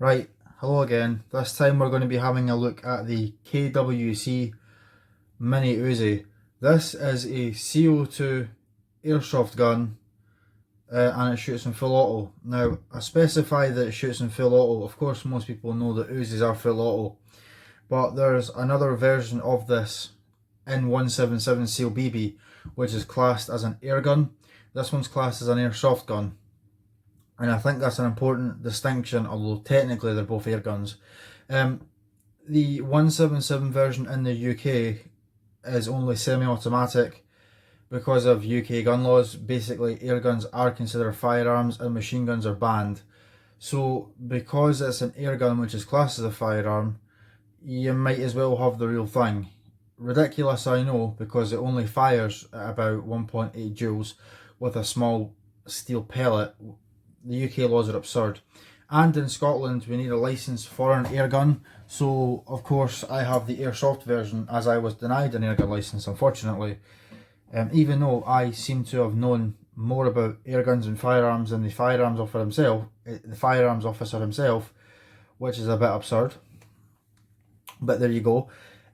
Right, hello again. This time we're going to be having a look at the KWC Mini Uzi. This is a CO2 airsoft gun and it shoots in full auto. Now, I specify that it shoots in full auto. Of course, most people know that Uzis are full auto, but there's another version of this in 177 Seal BB, which is classed as an air gun. This one's classed as an airsoft gun. And I think that's an important distinction, although technically they're both air guns. The 177 version in the UK is only semi-automatic because of UK gun laws. Basically, air guns are considered firearms and machine guns are banned. So because it's an air gun which is classed as a firearm, you might as well have the real thing. Ridiculous, I know, because it only fires at about 1.8 joules with a small steel pellet. The UK laws are absurd, and in Scotland we need a licence for an air gun, so of course I have the airsoft version as I was denied an air gun licence, unfortunately. Even though I seem to have known more about air guns and firearms than the firearms officer himself, which is a bit absurd, but there you go.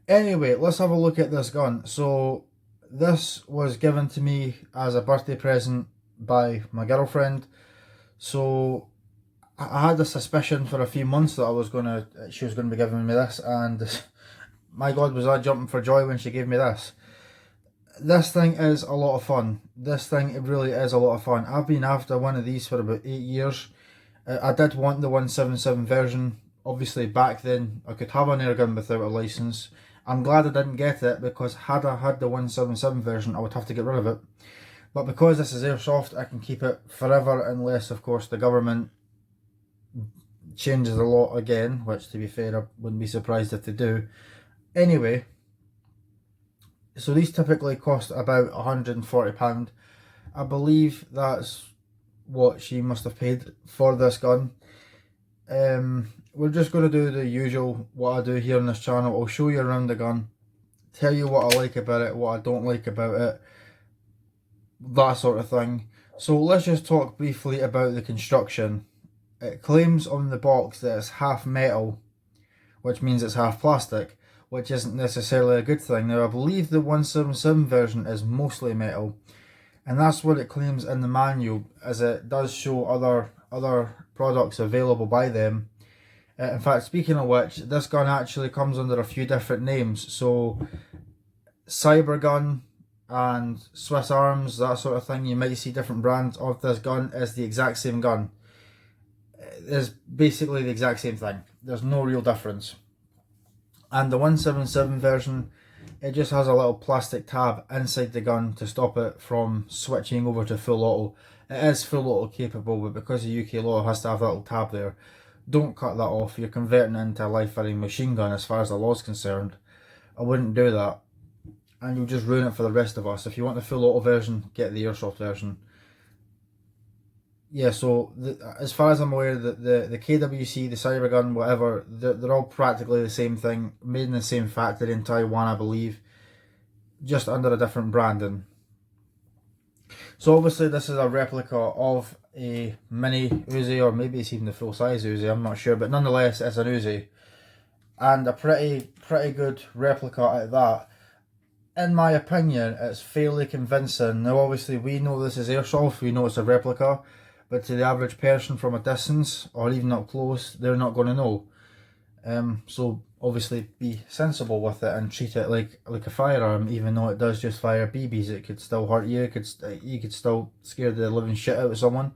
Anyway, let's have a look at this gun. So this was given to me as a birthday present by my girlfriend. So I had a suspicion for a few months that she was gonna be giving me this, and my God, was I jumping for joy when she gave me this. This thing is a lot of fun. It really is a lot of fun. I've been after one of these for about 8 years. I did want the 177 version. Obviously back then I could have an air gun without a license. I'm glad I didn't get it, because had I had the 177 version I would have to get rid of it. But because this is airsoft, I can keep it forever, unless, of course, the government changes the law again, which, to be fair, I wouldn't be surprised if they do. Anyway, so these typically cost about £140. I believe that's what she must have paid for this gun. We're just going to do the usual, what I do here on this channel. I'll show you around the gun, tell you what I like about it, what I don't like about it, that sort of thing. So let's just talk briefly about the construction. It claims on the box that it's half metal, which means it's half plastic, which isn't necessarily a good thing. Now, I believe the 177 version is mostly metal, and that's what it claims in the manual, as it does show other products available by them. In fact, speaking of which, this gun actually comes under a few different names. So Cybergun and Swiss Arms, that sort of thing, you might see different brands of this gun. Is the exact same gun. It's basically the exact same thing. There's no real difference. And the 177 version, it just has a little plastic tab inside the gun to stop it from switching over to full auto. It is full auto capable, but because of UK law, it has to have that little tab there. Don't cut that off. You're converting it into a live-firing machine gun as far as the law is concerned. I wouldn't do that, and you'll just ruin it for the rest of us. If you want the full auto version, get the airsoft version. Yeah, so as far as I'm aware, the KWC, the Cybergun, whatever, they're all practically the same thing, made in the same factory in Taiwan, I believe, just under a different branding. So obviously this is a replica of a mini Uzi, or maybe it's even the full size Uzi, I'm not sure, but nonetheless it's an Uzi, and a pretty good replica at that. In my opinion, it's fairly convincing. Now obviously we know this is airsoft, we know it's a replica, but to the average person from a distance, or even up close, they're not going to know. So obviously be sensible with it and treat it like a firearm. Even though it does just fire BBs, it could still hurt you. You could still scare the living shit out of someone,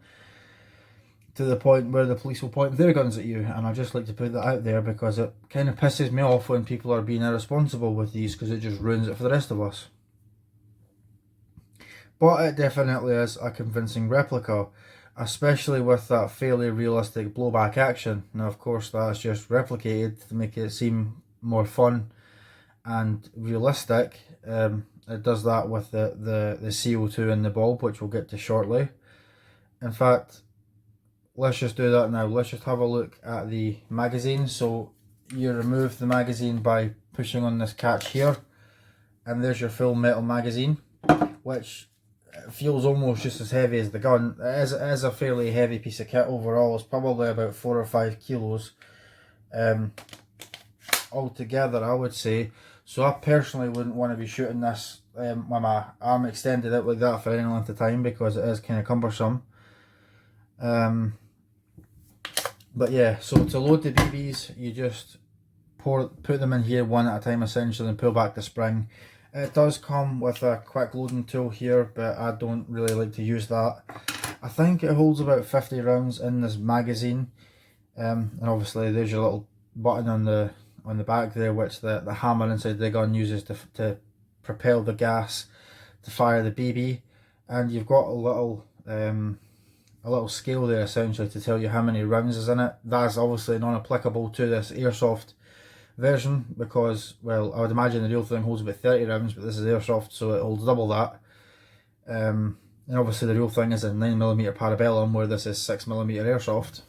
to the point where the police will point their guns at you. And I just like to put that out there, because it kind of pisses me off when people are being irresponsible with these, because it just ruins it for the rest of us. But it definitely is a convincing replica, especially with that fairly realistic blowback action. Now of course that's just replicated to make it seem more fun and realistic. It does that with the CO2 in the bulb, which we'll get to shortly. In fact, let's just do that now. Let's just have a look at the magazine. So you remove the magazine by pushing on this catch here, and there's your full metal magazine, which it feels almost just as heavy as the gun. It is a fairly heavy piece of kit overall. It's probably about 4 or 5 kilos altogether, I would say. So I personally wouldn't want to be shooting this with my arm extended out like that for any length of time, because it is kind of cumbersome. But yeah, so to load the BBs, you just put them in here one at a time essentially and pull back the spring. It does come with a quick loading tool here, but I don't really like to use that. I think it holds about 50 rounds in this magazine, and obviously there's your little button on the back there, which the hammer inside the gun uses to propel the gas to fire the BB, and you've got a little scale there essentially to tell you how many rounds is in it. That's obviously non-applicable to this Airsoft version, because, well, I would imagine the real thing holds about 30 rounds, but this is Airsoft, so it holds double that. And obviously the real thing is a 9mm Parabellum, where this is 6mm Airsoft.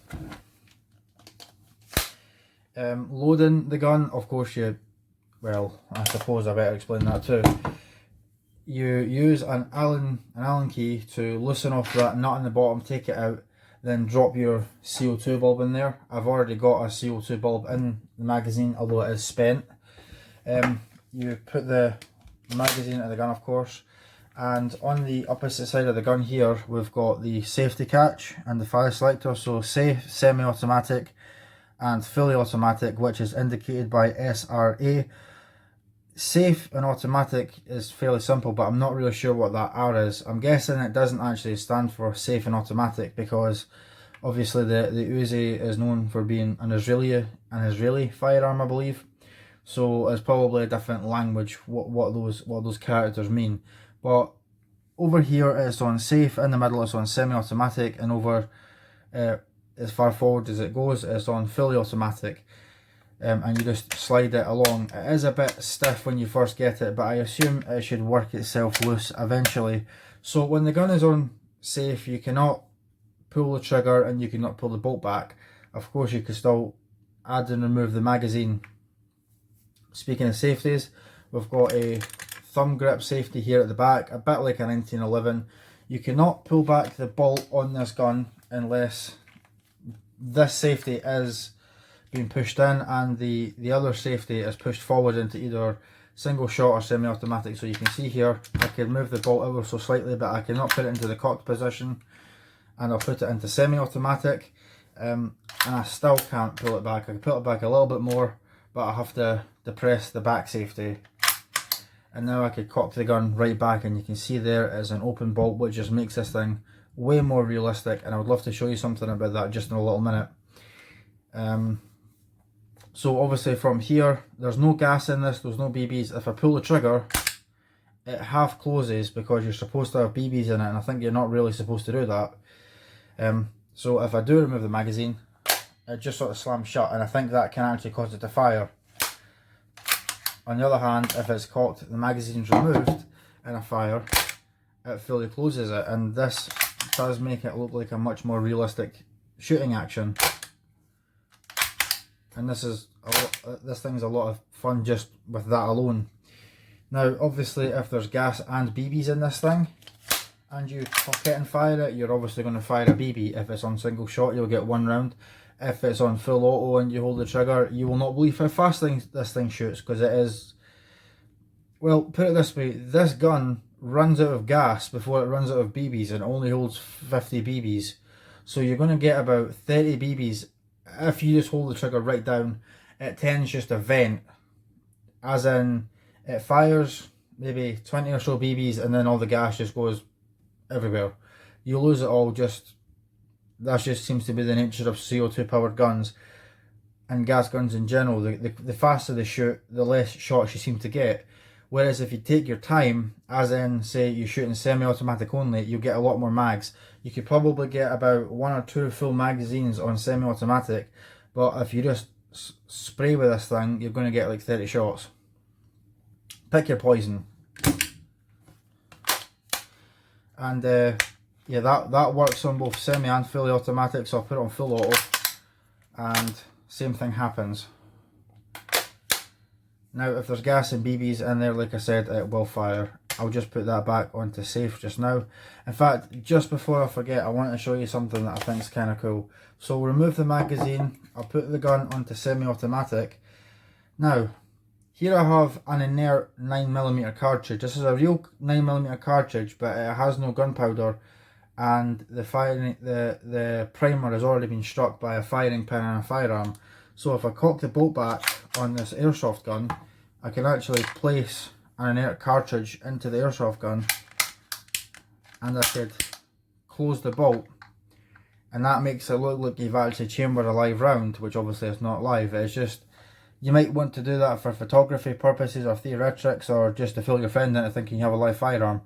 Loading the gun, of course, I suppose I better explain that too. You use an Allen key to loosen off that nut in the bottom, take it out, then drop your CO2 bulb in there. I've already got a CO2 bulb in the magazine, although it is spent. You put the magazine into the gun, of course, and on the opposite side of the gun here, we've got the safety catch and the fire selector. So safe, semi-automatic and fully automatic, which is indicated by SRA. Safe and automatic is fairly simple, but I'm not really sure what that R is. I'm guessing it doesn't actually stand for safe and automatic, because obviously the Uzi is known for being an Israeli firearm, I believe. So it's probably a different language what those characters mean. But over here it's on safe, in the middle it's on semi-automatic, and over as far forward as it goes it's on fully automatic. And you just slide it along. It is a bit stiff when you first get it, but I assume it should work itself loose eventually. So when the gun is on safe, you cannot pull the trigger and you cannot pull the bolt back. Of course, you can still add and remove the magazine. Speaking of safeties, we've got a thumb grip safety here at the back, a bit like a 1911. You cannot pull back the bolt on this gun unless this safety is being pushed in and the other safety is pushed forward into either single shot or semi-automatic. So you can see here I can move the bolt ever so slightly, but I cannot put it into the cocked position, and I'll put it into semi-automatic, and I still can't pull it back. I can pull it back a little bit more, but I have to depress the back safety, and now I could cock the gun right back, and you can see there is an open bolt, which just makes this thing way more realistic, and I would love to show you something about that just in a little minute. So obviously from here, there's no gas in this, there's no BBs. If I pull the trigger, it half closes, because you're supposed to have BBs in it, and I think you're not really supposed to do that. So if I do remove the magazine, it just sort of slams shut, and I think that can actually cause it to fire. On the other hand, if it's cocked, the magazine's removed and I fire, it fully closes it, and this does make it look like a much more realistic shooting action. And this thing's a lot of fun just with that alone. Now obviously if there's gas and BBs in this thing and you cock it and fire it, you're obviously going to fire a BB. If it's on single shot, you'll get 1 round. If it's on full auto and you hold the trigger, you will not believe how fast this thing shoots, because it is, well, put it this way, this gun runs out of gas before it runs out of BBs, and it only holds 50 BBs. So you're going to get about 30 BBs. If you just hold the trigger right down, it tends just to vent, as in it fires maybe 20 or so BBs and then all the gas just goes everywhere. You lose it all. That just seems to be the nature of CO2 powered guns and gas guns in general. The faster they shoot, the less shots you seem to get. Whereas if you take your time, as in say you're shooting semi-automatic only, you'll get a lot more mags. You could probably get about 1 or 2 full magazines on semi-automatic, but if you just spray with this thing, you're going to get like 30 shots. Pick your poison. And yeah, that works on both semi and fully automatic, so I'll put it on full auto and same thing happens. Now if there's gas and BBs in there, like I said, it will fire. I'll just put that back onto safe just now. In fact, just before I forget, I want to show you something that I think is kind of cool. So we'll remove the magazine, I'll put the gun onto semi-automatic. Now, here I have an inert 9mm cartridge. This is a real 9mm cartridge, but it has no gunpowder, and the primer has already been struck by a firing pin and a firearm. So if I cock the bolt back on this airsoft gun, I can actually place an inert cartridge into the airsoft gun, and I could close the bolt, and that makes it look like you've actually chambered a live round, which obviously is not live. It's just, you might want to do that for photography purposes or theatrics, or just to fool your friend into thinking you have a live firearm.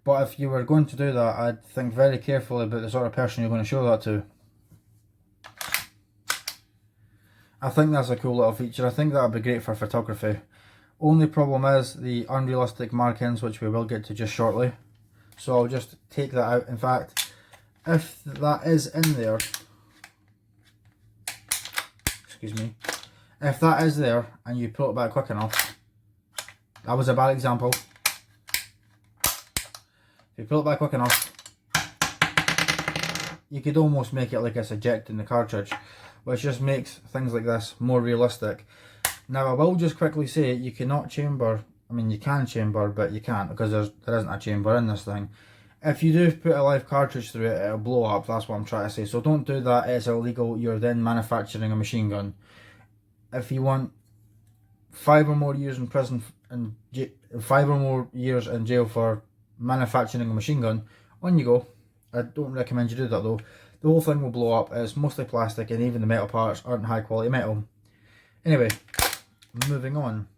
But if you were going to do that, I'd think very carefully about the sort of person you're going to show that to. I think that's a cool little feature. I think that would be great for photography. Only problem is the unrealistic markings, which we will get to just shortly. So I'll just take that out. In fact, if that is in there, excuse me, if that is there and you pull it back quick enough, that was a bad example. If you pull it back quick enough, you could almost make it like it's ejecting the cartridge, which just makes things like this more realistic. Now I will just quickly say, you cannot chamber, I mean you can chamber, but you can't, because there isn't a chamber in this thing. If you do put a live cartridge through it, it'll blow up, that's what I'm trying to say. So don't do that, it's illegal, you're then manufacturing a machine gun. If you want 5 or more years in prison, and 5 or more years in jail for manufacturing a machine gun, on you go. I don't recommend you do that though. The whole thing will blow up, it's mostly plastic, and even the metal parts aren't high quality metal. Anyway, moving on.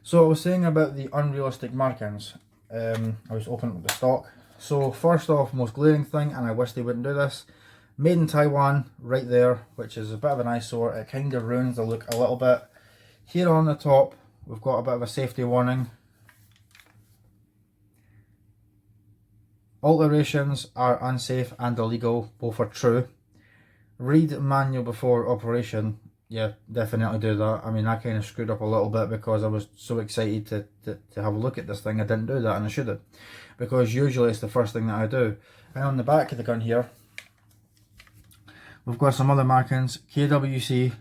So I was saying about the unrealistic markings. I was opening up the stock. So first off, most glaring thing, and I wish they wouldn't do this, made in Taiwan right there, which is a bit of an eyesore. It kind of ruins the look a little bit. Here on the top, we've got a bit of a safety warning. Alterations are unsafe and illegal, both are true. Read manual before operation. Yeah, definitely do that. I mean, I kind of screwed up a little bit because I was so excited to have a look at this thing. I didn't do that, and I should have, because usually it's the first thing that I do. And on the back of the gun here, we've got some other markings. KWC,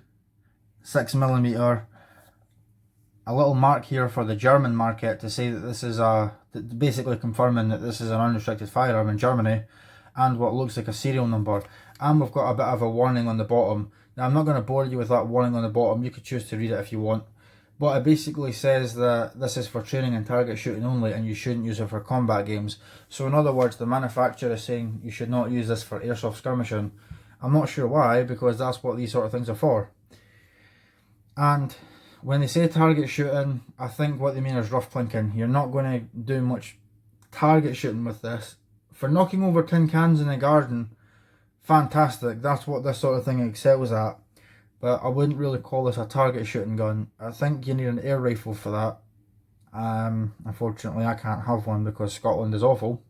6mm, a little mark here for the German market to say that this is basically confirming that this is an unrestricted firearm in Germany, and what looks like a serial number. And we've got a bit of a warning on the bottom. Now I'm not going to bore you with that warning on the bottom, you could choose to read it if you want. But it basically says that this is for training and target shooting only, and you shouldn't use it for combat games. So in other words, the manufacturer is saying you should not use this for airsoft skirmishing. I'm not sure why, because that's what these sort of things are for. And when they say target shooting, I think what they mean is rough plinking. You're not going to do much target shooting with this. For knocking over tin cans in the garden, fantastic, that's what this sort of thing excels at. But I wouldn't really call this a target shooting gun. I think you need an air rifle for that. Unfortunately I can't have one because Scotland is awful.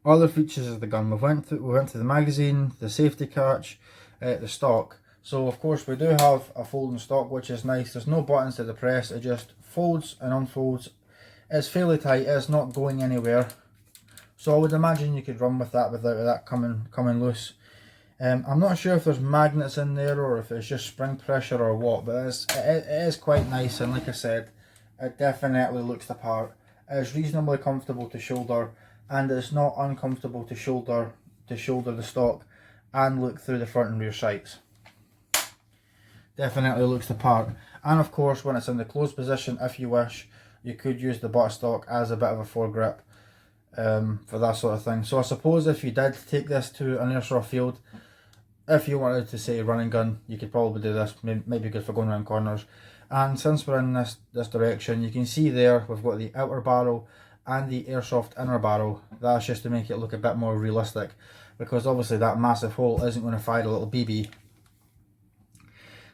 Other features of the gun, we went through the magazine, the safety catch, the stock. So of course we do have a folding stock, which is nice. There's no buttons to the press, it just folds and unfolds. It's fairly tight, it's not going anywhere. So I would imagine you could run with that without that coming loose. I'm not sure if there's magnets in there or if it's just spring pressure or what, but it is quite nice, and like I said, it definitely looks the part. It's reasonably comfortable to shoulder, and it's not uncomfortable to shoulder the stock and look through the front and rear sights. Definitely looks the part. And of course, when it's in the closed position, if you wish, you could use the buttstock as a bit of a foregrip for that sort of thing. So I suppose if you did take this to an airsoft field, if you wanted to say running gun, you could probably do this. Maybe good for going around corners. And since we're in this direction, you can see there we've got the outer barrel and the airsoft inner barrel. That's just to make it look a bit more realistic, because obviously that massive hole isn't going to fire a little BB.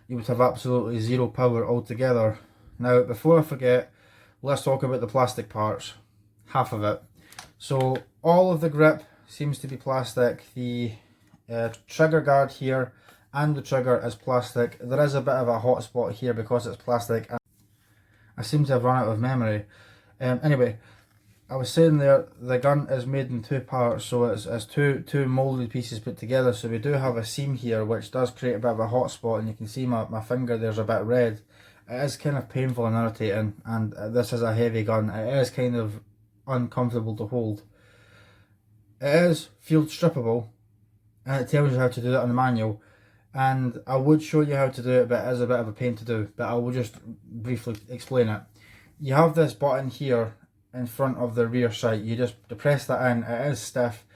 You would have absolutely zero power altogether. Now before I forget, let's talk about the plastic parts, half of it. So all of the grip seems to be plastic. The trigger guard here and the trigger is plastic. There is a bit of a hot spot here because it's plastic, I seem to have run out of memory. Anyway, I was saying there, the gun is made in two parts, so it's two moulded pieces put together. So we do have a seam here, which does create a bit of a hot spot, and you can see my finger there's a bit red. It is kind of painful and irritating, and this is a heavy gun. It is kind of uncomfortable to hold. It is field strippable, and it tells you how to do that on the manual. And I would show you how to do it, but it is a bit of a pain to do. But I will just briefly explain it. You have this button here in front of the rear sight. You just depress that in. It is stiff.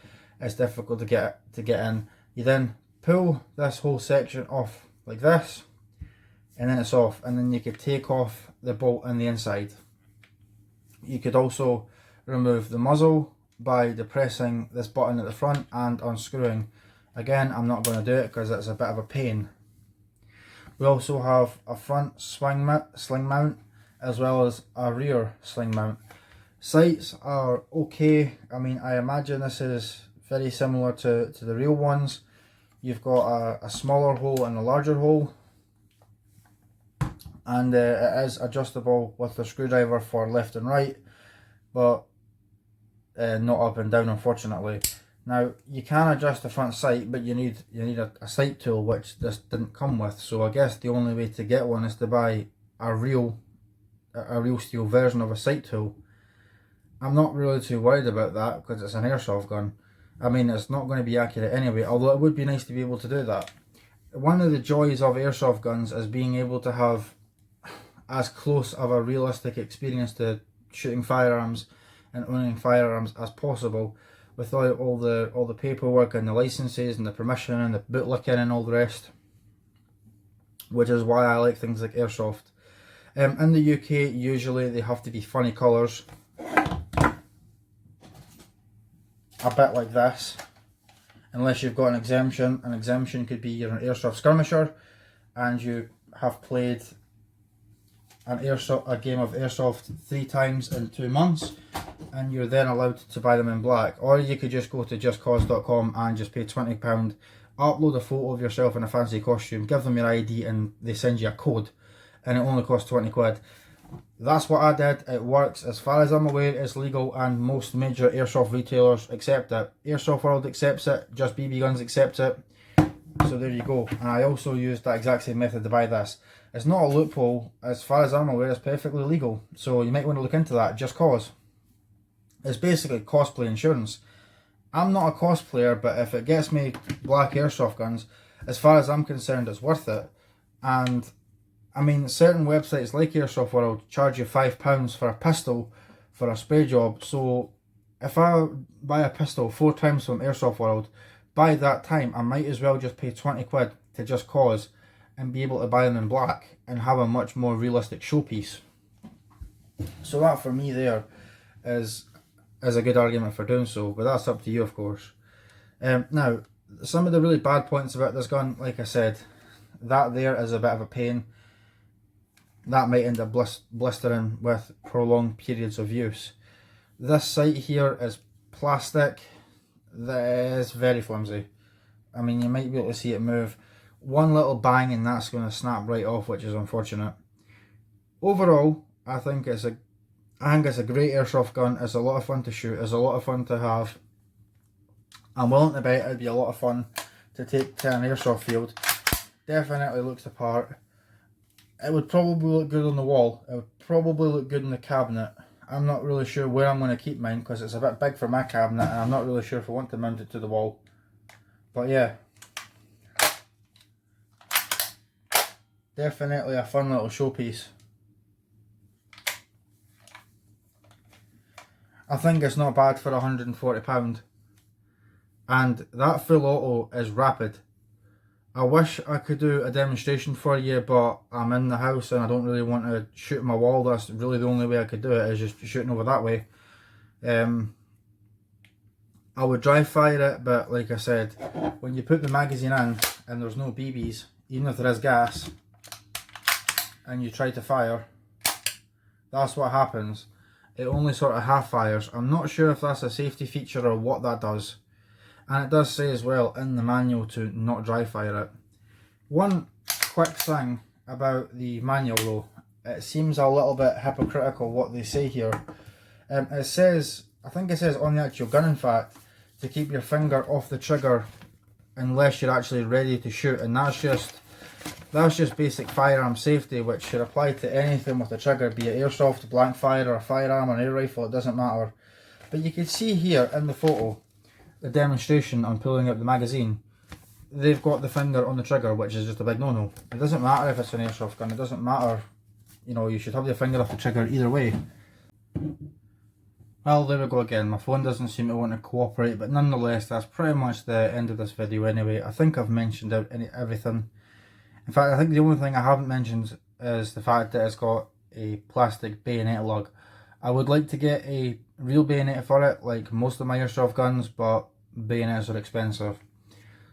It's difficult to get in. You then pull this whole section off like this, and then it's off. And then you could take off the bolt on the inside. You could also remove the muzzle by depressing this button at the front and unscrewing. Again, I'm not going to do it because it's a bit of a pain. We also have a front sling mount as well as a rear sling mount. Sights are okay. I mean, I imagine this is very similar to the real ones. You've got a smaller hole and a larger hole, and it is adjustable with the screwdriver for left and right, but not up and down, unfortunately. Now, you can adjust the front sight, but you need a sight tool, which this didn't come with. So I guess the only way to get one is to buy a real steel version of a sight tool. I'm not really too worried about that because it's an airsoft gun. I mean, it's not going to be accurate anyway, although it would be nice to be able to do that. One of the joys of airsoft guns is being able to have as close of a realistic experience to shooting firearms and owning firearms as possible, without all the paperwork and the licenses and the permission and the bootlicking and all the rest, which is why I like things like airsoft. In the UK, usually they have to be funny colours, a bit like this, unless you've got an exemption. An exemption could be you're an airsoft skirmisher and you have played a game of airsoft 3 times in 2 months, and you're then allowed to buy them in black. Or you could just go to justcause.com and just pay £20, upload a photo of yourself in a fancy costume, give them your ID, and they send you a code, and it only costs 20 quid. That's what I did. It works. As far as I'm aware, it's legal, and most major airsoft retailers accept it. Airsoft World accepts it, Just BB Guns accepts it. So there you go. And I also used that exact same method to buy this. It's not a loophole. As far as I'm aware, it's perfectly legal. So you might want to look into that, just cause. It's basically cosplay insurance. I'm not a cosplayer, but if it gets me black airsoft guns, as far as I'm concerned, it's worth it. And I mean, certain websites like Airsoft World charge you £5 for a pistol for a spray job. So if I buy a pistol 4 times from Airsoft World, by that time I might as well just pay 20 quid to Just Cause and be able to buy them in black and have a much more realistic showpiece. So that for me there is a good argument for doing so, but that's up to you, of course. Now, some of the really bad points about this gun, like I said, that there is a bit of a pain. That might end up blistering with prolonged periods of use. This sight here is plastic. That is very flimsy. I mean, you might be able to see it move. One little bang and that's going to snap right off, which is unfortunate. Overall, I think it's a great airsoft gun. It's a lot of fun to shoot. It's a lot of fun to have. I'm willing to bet it'd be a lot of fun to take to an airsoft field. Definitely looks the part. It would probably look good on the wall. It would probably look good in the cabinet. I'm not really sure where I'm going to keep mine because it's a bit big for my cabinet, and I'm not really sure if I want to mount it to the wall. But yeah, definitely a fun little showpiece. I think it's not bad for £140, and that full auto is rapid. I wish I could do a demonstration for you, but I'm in the house and I don't really want to shoot my wall. That's really the only way I could do it, is just shooting over that way. I would dry fire it, but like I said, when you put the magazine in and there's no BBs, even if there is gas, and you try to fire, that's what happens. It only sort of half fires. I'm not sure if that's a safety feature or what that does. And it does say as well in the manual to not dry fire it. One quick thing about the manual though, it seems a little bit hypocritical what they say here. It says, I think it says on the actual gun in fact, to keep your finger off the trigger unless you're actually ready to shoot, and that's just basic firearm safety, which should apply to anything with a trigger, be it airsoft, blank fire, or a firearm, or an air rifle, it doesn't matter. But you can see here in the photo, the demonstration on pulling out the magazine, they've got the finger on the trigger, which is just a big no-no. It doesn't matter if it's an airsoft gun, it doesn't matter, you know, you should have your finger off the trigger either way. Well, there we go again, my phone doesn't seem to want to cooperate, but nonetheless, that's pretty much the end of this video anyway. I think I've mentioned everything. In fact, I think the only thing I haven't mentioned is the fact that it's got a plastic bayonet lug. I would like to get a real bayonet for it, like most of my airsoft guns, but bayonets are expensive.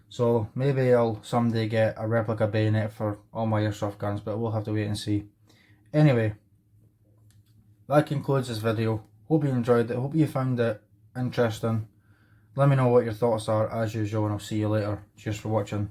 So maybe I'll someday get a replica bayonet for all my airsoft guns, but we'll have to wait and see. Anyway, that concludes this video. Hope you enjoyed it, hope you found it interesting. Let me know what your thoughts are as usual, and I'll see you later. Cheers for watching.